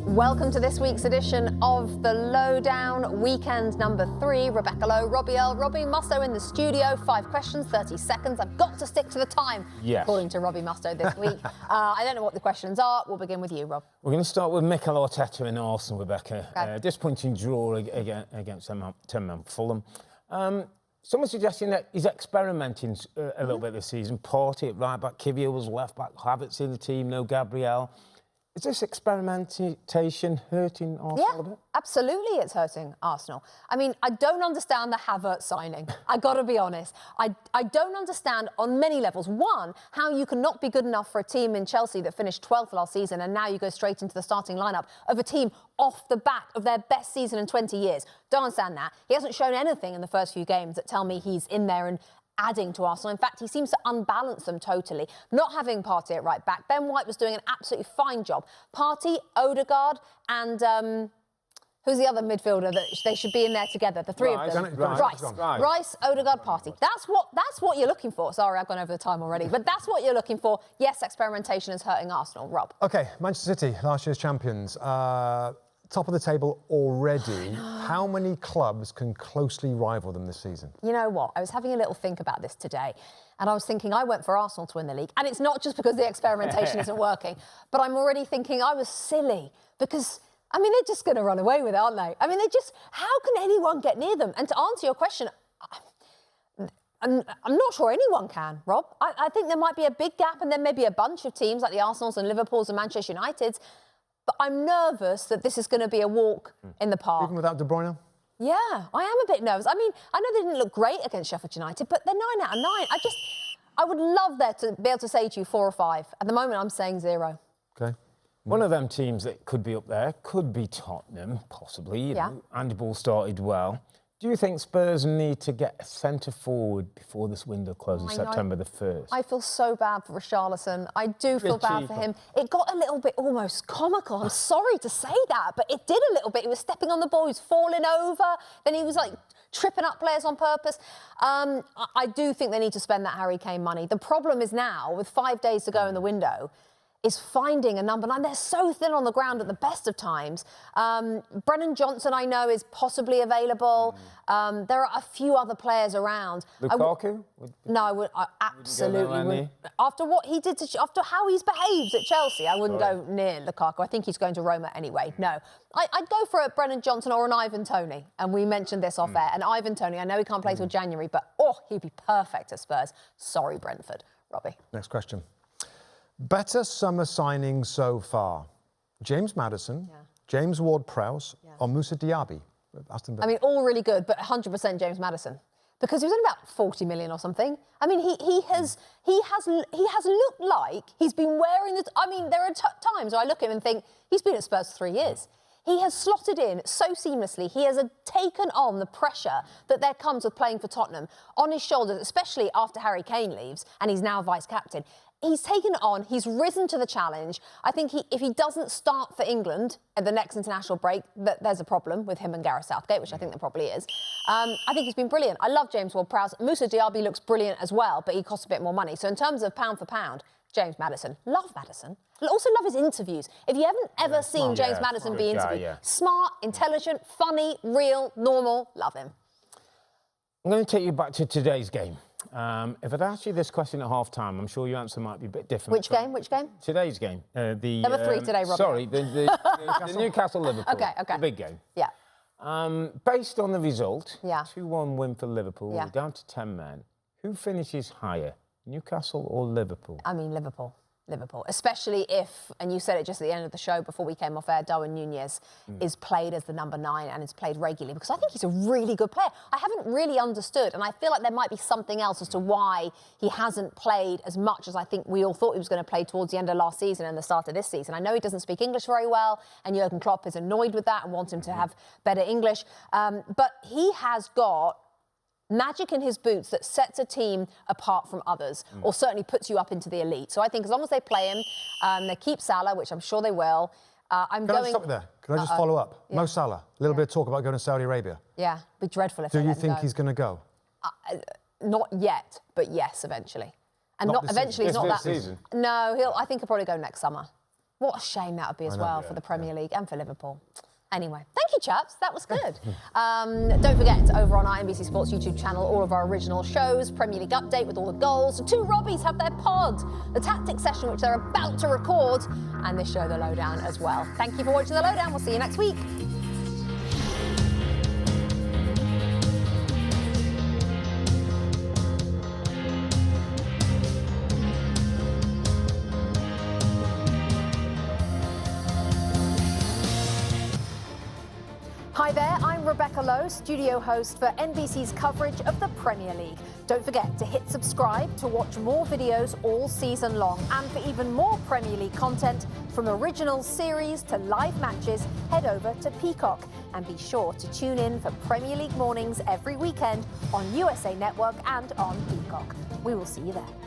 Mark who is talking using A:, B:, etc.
A: Welcome to this week's edition of the Lowe Down, weekend number 3. Rebecca Lowe, Robbie Earle, Robbie Mustoe in the studio. 5 questions, 30 seconds. I've got to stick to the time, according to Robbie Mustoe this week. I don't know what the questions are. We'll begin with you, Rob.
B: We're going to start with Mikel Arteta in Arsenal, Rebecca.
A: Okay.
B: Disappointing draw against 10-man Fulham. Someone suggesting that he's experimenting a little bit this season. Partey at right back, Kivior was left back, Havertz in the team, no Gabriel. Is this experimentation hurting Arsenal a bit?
A: Absolutely it's hurting Arsenal. I mean, I don't understand the Havertz signing. I got to be honest. I don't understand on many levels. One, how you can not be good enough for a team in Chelsea that finished 12th last season and now you go straight into the starting lineup of a team off the back of their best season in 20 years. Don't understand that. He hasn't shown anything in the first few games that tell me he's in there and adding to Arsenal. In fact, he seems to unbalance them totally. Not having Partey at right back. Ben White was doing an absolutely fine job. Partey, Odegaard, and who's the other midfielder that they should be in there together? The three of them. Rice, Odegaard, Partey. That's what you're looking for. Sorry, I've gone over the time already, but that's what you're looking for. Yes, experimentation is hurting Arsenal. Rob.
C: Okay, Manchester City, last year's champions. Top of the table already. How many clubs can closely rival them this season?
A: You know what? I was having a little think about this today, and I was thinking I went for Arsenal to win the league. And it's not just because the experimentation isn't working, but I'm already thinking I was silly because, I mean, they're just going to run away with it, aren't they? I mean, how can anyone get near them? And to answer your question, I'm not sure anyone can, Rob. I think there might be a big gap and then maybe a bunch of teams like the Arsenals and Liverpools and Manchester Uniteds. But I'm nervous that this is going to be a walk in the park.
C: Even without De Bruyne?
A: Yeah, I am a bit nervous. I mean, I know they didn't look great against Sheffield United, but they're 9 out of 9. I would love there to be able to say to you 4 or 5. At the moment, I'm saying 0.
C: Okay.
B: One of them teams that could be up there could be Tottenham, possibly. You know, Andy Ball started well. Do you think Spurs need to get a centre-forward before this window closes September the 1st? I
A: feel so bad for Richarlison. I do feel bad for him. It got a little bit almost comical. I'm sorry to say that, but it did a little bit. He was stepping on the ball, he was falling over, then he was like tripping up players on purpose. I do think they need to spend that Harry Kane money. The problem is now, with 5 days to go in the window, is finding a number 9. They're so thin on the ground at the best of times. Brennan Johnson, I know, is possibly available. There are a few other players around.
B: Lukaku?
A: No, I absolutely wouldn't. After what he did, after how he's behaved at Chelsea, I wouldn't go near Lukaku. I think he's going to Roma anyway. No. I'd go for a Brennan Johnson or an Ivan Toney. And we mentioned this off air. And Ivan Toney, I know he can't play till January, but he'd be perfect at Spurs. Sorry, Brentford. Robbie.
C: Next question. Better summer signings so far. James Maddison, James Ward-Prowse, or Moussa Diaby? Aston Villa.
A: I mean, all really good, but 100% James Maddison. Because he was in about 40 million or something. I mean, he has looked like he's been wearing the... I mean, there are times where I look at him and think, he's been at Spurs for 3 years. He has slotted in so seamlessly. He has taken on the pressure that there comes with playing for Tottenham on his shoulders, especially after Harry Kane leaves, and he's now vice-captain. He's taken it on. He's risen to the challenge. I think if he doesn't start for England at the next international break, there's a problem with him and Gareth Southgate, which I think there probably is. I think he's been brilliant. I love James Ward-Prowse. Moussa Diaby looks brilliant as well, but he costs a bit more money. So in terms of pound for pound, James Maddison. Love Maddison. Also love his interviews. If you haven't ever seen James Maddison be interviewed, smart, intelligent, funny, real, normal, love him.
B: I'm going to take you back to today's game. If I'd asked you this question at half-time, I'm sure your answer might be a bit different.
A: Which game? Which game?
B: Today's game.
A: Number 3 today, Robbie.
B: Sorry, the Newcastle-Liverpool.
A: Okay.
B: The big game.
A: Yeah.
B: Based on the result,
A: 2-1
B: win for Liverpool, we're down to 10 men. Who finishes higher, Newcastle or Liverpool?
A: I mean, Liverpool, especially if, and you said it just at the end of the show before we came off air, Darwin Núñez is played as the number 9 and is played regularly, because I think he's a really good player. I haven't really understood, and I feel like there might be something else as to why he hasn't played as much as I think we all thought he was going to play towards the end of last season and the start of this season. I know he doesn't speak English very well, and Jurgen Klopp is annoyed with that and wants him to have better English. But he has got magic in his boots that sets a team apart from others, or certainly puts you up into the elite. So I think as long as they play him, they keep Salah, which I'm sure they will.
C: Can I stop there? Can I just follow up? Mo Salah, a little bit of talk about going to Saudi Arabia.
A: Yeah, it'd be dreadful if
C: Do you think he's going to go?
A: Not yet, but yes, eventually. And not eventually is not that
B: season.
A: No, I think he'll probably go next summer. What a shame that would be as well for the Premier League and for Liverpool. Anyway, thank you, chaps. That was good. Don't forget, over on our NBC Sports YouTube channel, all of our original shows, Premier League update with all the goals. The two Robbies have their pod, the tactics session, which they're about to record, and this show, The Lowe Down, as well. Thank you for watching The Lowe Down. We'll see you next week. Hi there, I'm Rebecca Lowe, studio host for NBC's coverage of the Premier League. Don't forget to hit subscribe to watch more videos all season long. And for even more Premier League content, from original series to live matches, head over to Peacock. And be sure to tune in for Premier League mornings every weekend on USA Network and on Peacock. We will see you there.